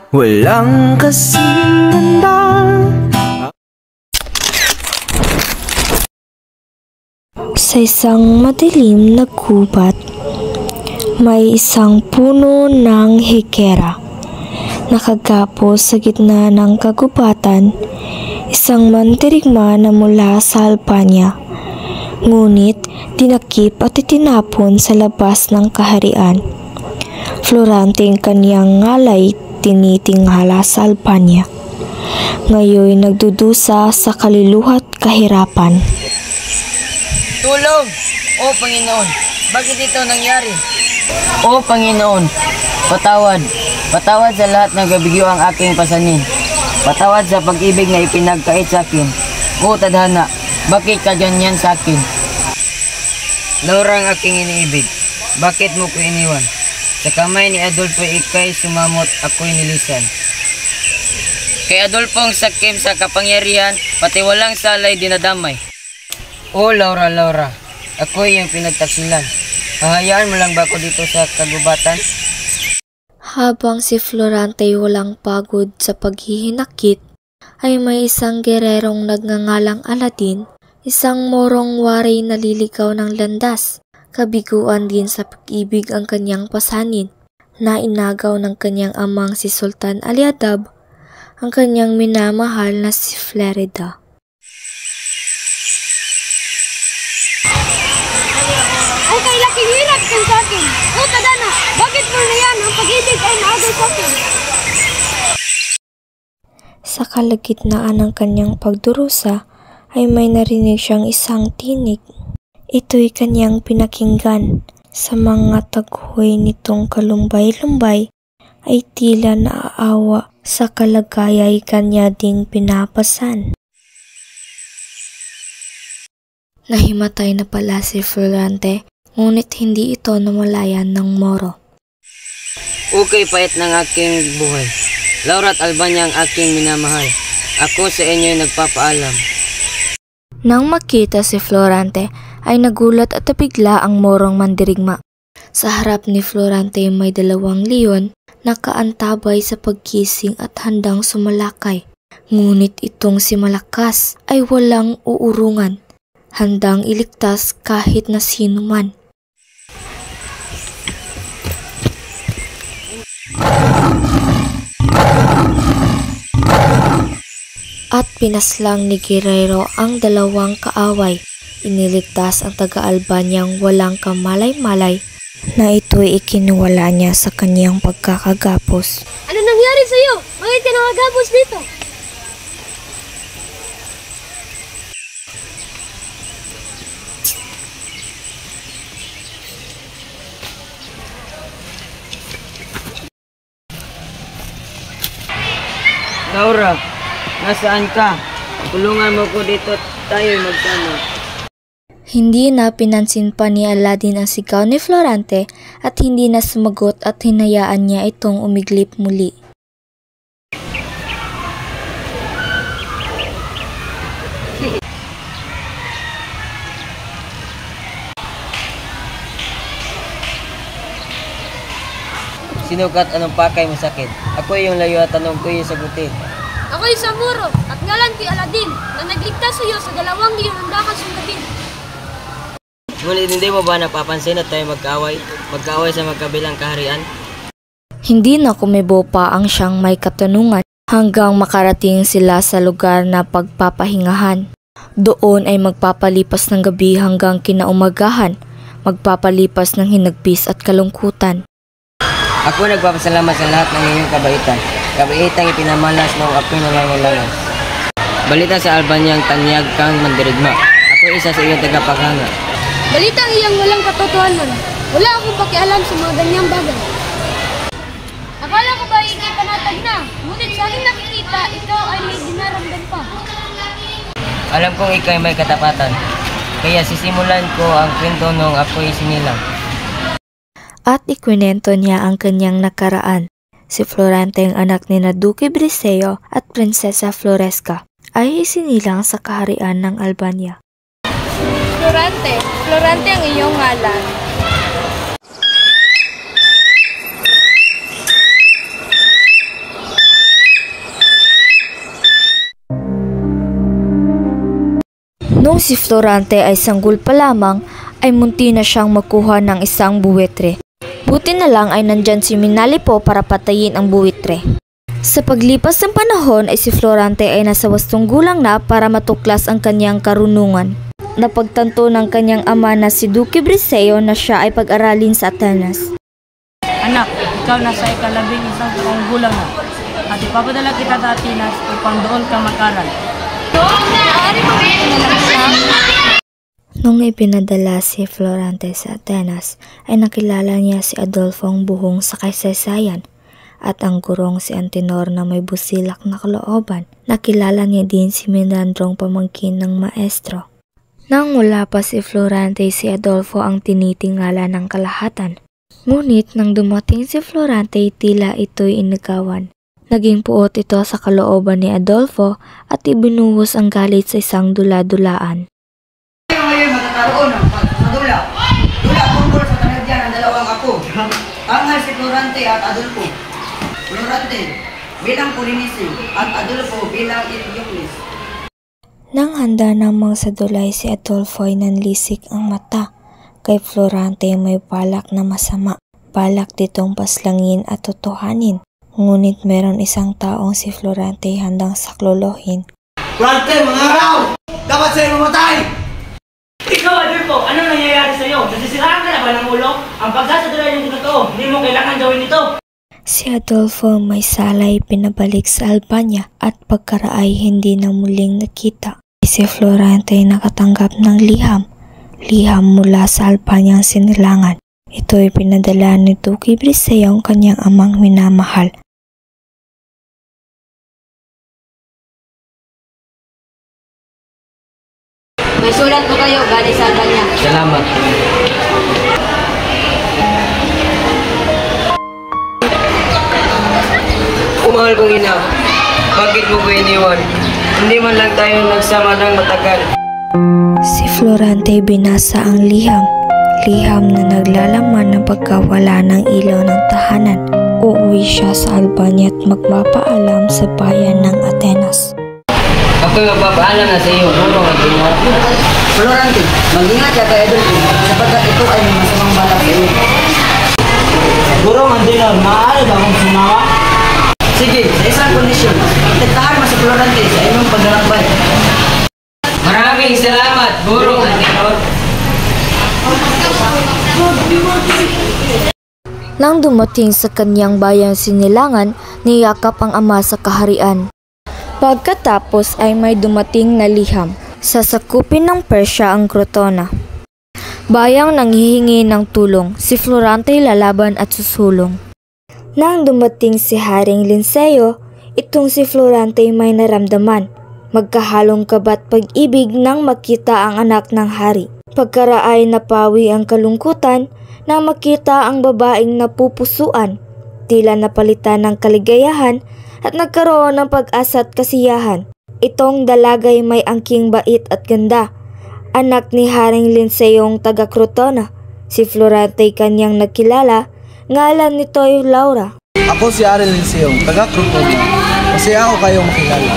Walang kasing ganda. Sa isang madilim na gubat, may isang puno ng hikera. Nakagapos sa gitna ng kagubatan, isang mandirigma na mula sa Albania. Ngunit dinakip at itinapon sa labas ng kaharian. Florante ang kaniyang ngalay tinitingala sa Albania. Ngayon nagdudusa sa kaluluha't kahirapan. Tulong! O Panginoon, bakit ito nangyari? O Panginoon, patawad. Patawad sa lahat ng gabigyo ang aking pasanin. Patawad sa pag-ibig na ipinagkait sa akin. O tadhana, bakit ka ganyan sa akin? Laura ang aking iniibig, bakit mo ko iniwan? Sa kamay ni Adolfo ikay sumamot, ako'y nilisan. Kay Adolfo ang sakim sa kapangyarihan, pati walang salay dinadamay. O Laura, ako'y yung pinagtaksilan. Hahayaan mo lang ba ako dito sa kagubatan? Habang si Florante walang pagod sa paghihinakit, ay may isang gererong nagngangalang Aladin, isang morong wari na liligaw ng landas. Kabiguan din sa pag-ibig ang kanyang pasanin, na inagaw ng kanyang amang si Sultan Aliadab, ang kanyang minamahal na si Flerida. Ay kay laking hirap kang sa akin. O tadhana, bakit mo na yan ang pag-ibig ay naagay sa akin? Sa kalagitnaan ng kanyang pagdurusa ay may narinig siyang isang tinig. Ito'y kanyang pinakinggan. Sa mga taghoy nitong kalumbay-lumbay ay tila naaawa sa kalagayay kanya ding pinapasan. Nahimatay na pala si Florante, ngunit hindi ito namalayan ng Moro. Okay, pait ng aking buhay. Laura at Albania ang aking minamahal. Ako sa inyo'y nagpapaalam. Nang makita si Florante, ay nagulat at nabigla ang morong mandirigma. Sa harap ni Florante may 2 leon na kaantabay sa pagkising at handang sumalakay. Ngunit itong si Malakas ay walang uurungan, handang iligtas kahit na sino man. At pinaslang ni Guerrero ang 2 kaaway. Iniligtas ang taga-Albanyang walang kamalay-malay na ito'y ikinuwala niya sa kaniyang pagkakagapos. Ano nangyari sa iyo? Bakit ka nakagapos dito? Laura, nasaan ka? Tulungan mo ko dito, tayo'y magsama. Hindi na pinansin pa ni Aladin ang sigaw ni Florante at hindi na sumagot at hinayaan niya itong umiglip muli. Sinukat anong pakay mo sakit? Ako yung layo at tanong ko yung sagutin. Ako'y Samuro at ngalan ti Aladin na nagligtas sa iyo sa 2 leon ng dakas sundabin. Ngunit hindi mo ba napapansin at tayo magkaaway sa magkabilang kaharian? Hindi na kumibo pa ang siyang may katanungan hanggang makarating sila sa lugar na pagpapahingahan. Doon ay magpapalipas ng gabi hanggang kinaumagahan, magpapalipas ng hinagpis at kalungkutan. Ako nagpapasalamat sa lahat ng inyong kabaitan. Kabaitang ipinamalas noong ako'y nangangailangan. Balita sa Albanyang tanyag kang mandirigma. Ako isa sa iyong tagapaghanga. Balitang iyang walang katotohanan. Wala akong pakialam sa mga ganyang bagay. Akala ko ba ikay panatag na? Ngunit sa aking nakikita, ikaw ay may dinaramdam pa. Alam kong ikay may katapatan. Kaya sisimulan ko ang kwento noong ako'y sinilang. At ikwinento niya ang kanyang nakaraan. Si Florante ang anak ni Duque Briseo at Prinsesa Floresca ay isinilang sa kaharian ng Albania. Florante ang iyong ngalan. Nung si Florante ay sanggol pa lamang, ay munti na siyang makuha ng isang buwitre. Buti na lang ay nandyan si Minalipo para patayin ang buwitre. Sa paglipas ng panahon ay si Florante ay nasa 8 gulang na para matuklas ang kanyang karunungan. Napagtanto ng kanyang ama na si Duque Briseo na siya ay pag-aralin sa Atenas. Anak, ikaw nasa ika-11 taong gulang na. At ipapadala kita sa Atenas upang doon ka mag-aral. Nung ipinadala si Florante sa Atenas, ay nakilala niya si Adolfo ang buhong sa kasaysayan at ang gurong si Antenor na may busilak na kalooban. Nakilala niya din si Menandrong pamangkin ng maestro. Nang wala pa si Florante, si Adolfo ang tinitingala ng kalahatan. Ngunit nang dumating si Florante, tila ito'y inagawan. Naging puot ito sa kalooban ni Adolfo at ibinuhos ang galit sa isang dula-dulaan. Ngayon magkakaroon ng pagdula. Dula tungkol sa tanagyan ng dalawang apo. Tanghal si Florante at Adolfo. Florante bilang Polinice at Adolfo bilang Eteocles. Nang handa namang sa dulay, si Adolfo ay nanlisik ang mata. Kay Florante may balak na masama. Balak ditong paslangin at totohanin. Ngunit meron isang taong si Florante handang saklolohin. Florante, mga araw! Dapat sa'yo mamatay! Ikaw, Adolfo, ano nangyayari sa'yo? Nasisiraan ka na ba ng ulo? Ang pagsasadulay ng totoo, hindi mo kailangan gawin ito. Si Adolfo may salay pinabalik sa Albania at pagkaraay hindi na muling nakita. Si Florante ay nakatanggap ng liham mula sa Albaniang sinilangan. Ito ay pinadala ni Duque Briseo ang kanyang amang minamahal. May sulat po kayo galing sa Albania. Salamat. Mahal kong ina, bakit mo ko iniwan? Hindi man lang tayo nagsama ng matagal. Si Florante binasa ang liham na naglalaman ng pagkawala ng ilaw ng tahanan. Uuwi siya sa Albania at magpapaalam sa bayan ng Atenas. Ako'y magpapaalam na sa iyo, Guro Antenor. Florante, mag-ingat ka kay Adolfo sapagkat ito ay may masamang balak sa iyo. Guro Antenor, maaari ba akong sumawa? Sige, sa isang kondisyon, itaktahan mo si Florante sa inyong paglalakbay. Maraming salamat, Guro Antenor. Nang dumating sa kanyang bayang sinilangan, niyakap ang ama sa kaharian. Pagkatapos ay may dumating na liham. Sasakupin ng Persya ang Crotona. Bayang nanghihingi ng tulong, si Florante lalaban at susulong. Nang dumating si Haring Linceo, itong si Florante may naramdaman. Magkahalong kabat pag-ibig nang makita ang anak ng hari. Pagkaraay napawi ang kalungkutan nang makita ang babaeng napupusuan. Tila napalitan ng kaligayahan at nagkaroon ng pag-asa at kasiyahan. Itong dalagay may angking bait at ganda. Anak ni Haring Linceong taga Crotona. Si Florante kanyang nakilala. Ngalan nito'y Laura. Ako si Haring Linceong, taga Crotona. Kasi ako kayong makilala.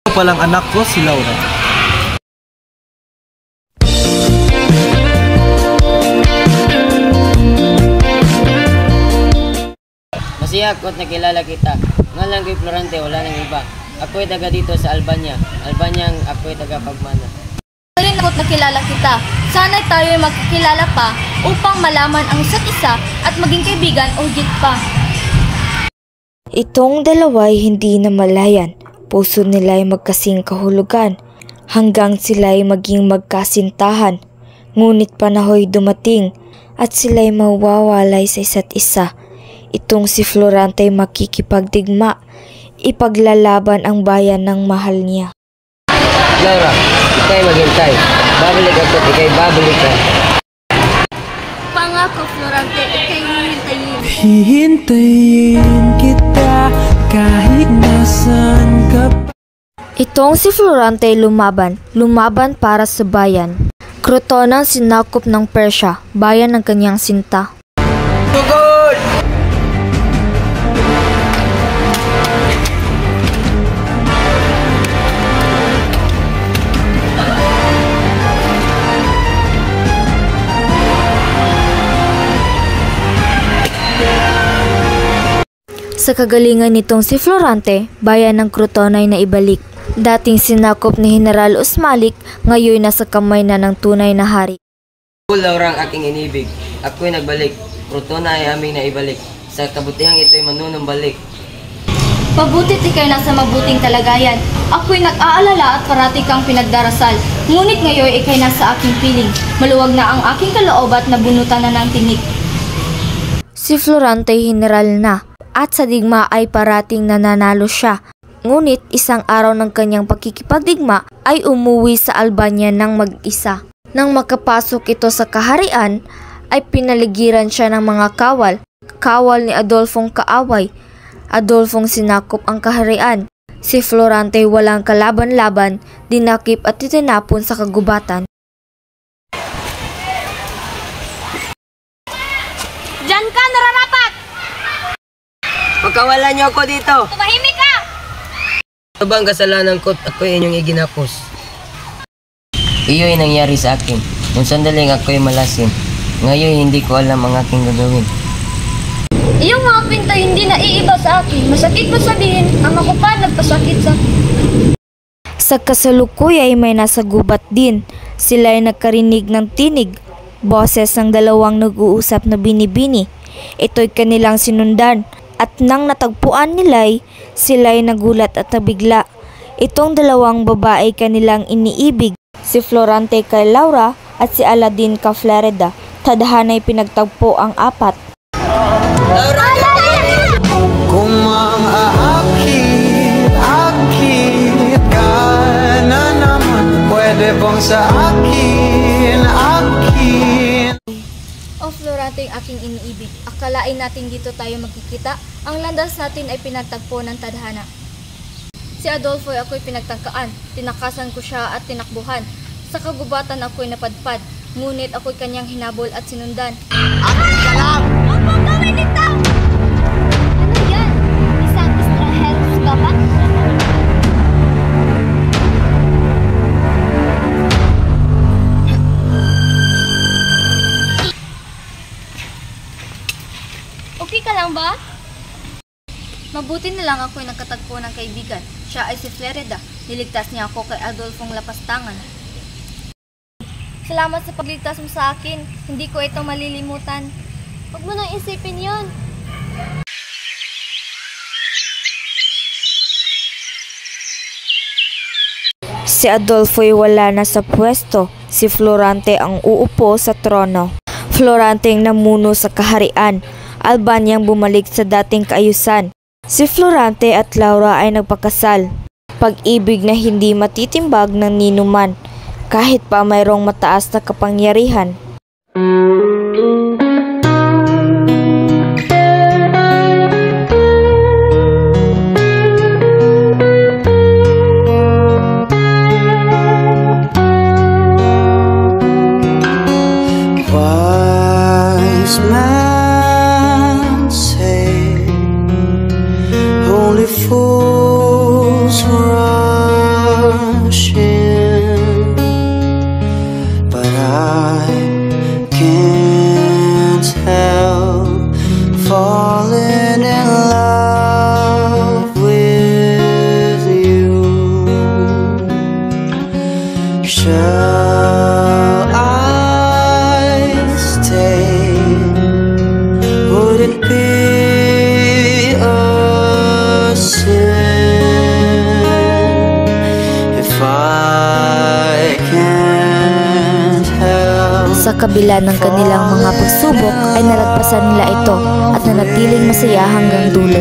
Ito palang anak ko si Laura. Masaya ako't nakilala kita. Ngalan ko'y Florante, wala nang iba. Ako'y taga dito sa Albania. Albanyang ako'y taga Pagmana. Rin ako't nakilala kita. Sana'y tayo'y magkakilala pa upang malaman ang isa't isa at maging kaibigan o higit pa. Itong dalawa'y hindi na malayan. Puso nila'y magkasing kahulugan hanggang sila'y maging magkasintahan. Ngunit panahoy dumating at sila'y mawawalay sa isa't isa. Itong si Florante makikipagdigma, ipaglalaban ang bayan ng mahal niya. Laura, ika'y maghintay. Babalik ako't ika'y babalik ka. Pangako, Florante, ika'y hihintayin. Hihintayin kita kahit nasan ka. Itong si Florante lumaban para sa bayan. Crotona ang sinakop ng Persya, bayan ng kanyang sinta. Tugod! Sa kagalingan nitong si Florante, bayan ng Crotona ay naibalik. Dating sinakop ni General Usmalik, ngayon nasa kamay na ng tunay na hari. Laura ang aking inibig. Ako'y nagbalik. Crotona ay aming naibalik. Sa kabutihang ito'y manunumbalik. Pabutit ikay nasa mabuting kalagayan. Ako'y nag-aalala at parati kang pinagdarasal. Ngunit ngayon ikay nasa aking piling. Maluwag na ang aking kaloob at nabunutan na ng tinik. Si Florante general na at sa digma ay parating nananalo siya. Ngunit isang araw ng kanyang pakikipagdigma ay umuwi sa Albania ng mag-isa. Nang makapasok ito sa kaharian ay pinaligiran siya ng mga kawal. Kawal ni Adolfong kaaway. Adolfong sinakop ang kaharian. Si Florante walang kalaban-laban, dinakip at itinapon sa kagubatan. Diyan ka, nararapat! Pagkawalan niyo ako dito! Tumahimik ka! Ano bang kasalanan ko at ako'y inyong iginapos? Iyo'y nangyari sa akin. Nung sandaling ako'y malasin. Ngayon hindi ko alam ang aking gagawin. Iyong mga pinta hindi naiiba sa akin. Masakit pa sabihin, ang ako pa nagpasakit sa akin. Sa kasalukuy ay may nasa gubat din. Sila ay nagkarinig ng tinig. Boses ng dalawang nag-uusap na binibini. Ito'y kanilang sinundan. At nang natagpuan nila'y, sila'y nagulat at nabigla. Itong dalawang babae kanilang iniibig. Si Florante kay Laura at si Aladin ka Florida. Tadhana'y pinagtagpo ang apat. Kung maang-aakit ka na naman, pwede bang sa akin? O Florante, ang aking iniibig. Akalain natin dito tayo magkikita. Ang landas natin ay pinagtagpo ng tadhana. Si Adolfo ay ako'y pinagtangkaan. Tinakasan ko siya at tinakbuhan. Sa kagubatan ako'y napadpad. Ngunit ako'y kanyang hinabol at sinundan. Akin ka lang! Ano yan? Isang extraheros ka ba? Okay ka lang ba? Mabuti na lang ako'y nagkatagpo ng kaibigan. Siya ay si Florida. Niligtas niya ako kay Adolfong Lapastangan. Salamat sa pagligtas mo sa akin. Hindi ko ito malilimutan. Huwag mo nang isipin yun. Si Adolfo ay wala na sa pwesto. Si Florante ang uupo sa trono. Florante ang namuno sa kaharian. Albania ang bumalik sa dating kaayusan. Si Florante at Laura ay nagpakasal. Pag-ibig na hindi matitimbag ng ninuman. Kahit pa mayroong mataas na kapangyarihan. Wise men say only fools rush in, but I can't help falling in love with you. Shall I stay? Would it be a sin if I can't help? Sa kabila ng kanilang mga pagsubok ay nalagpasan nila ito at nanatiling masaya hanggang dulo.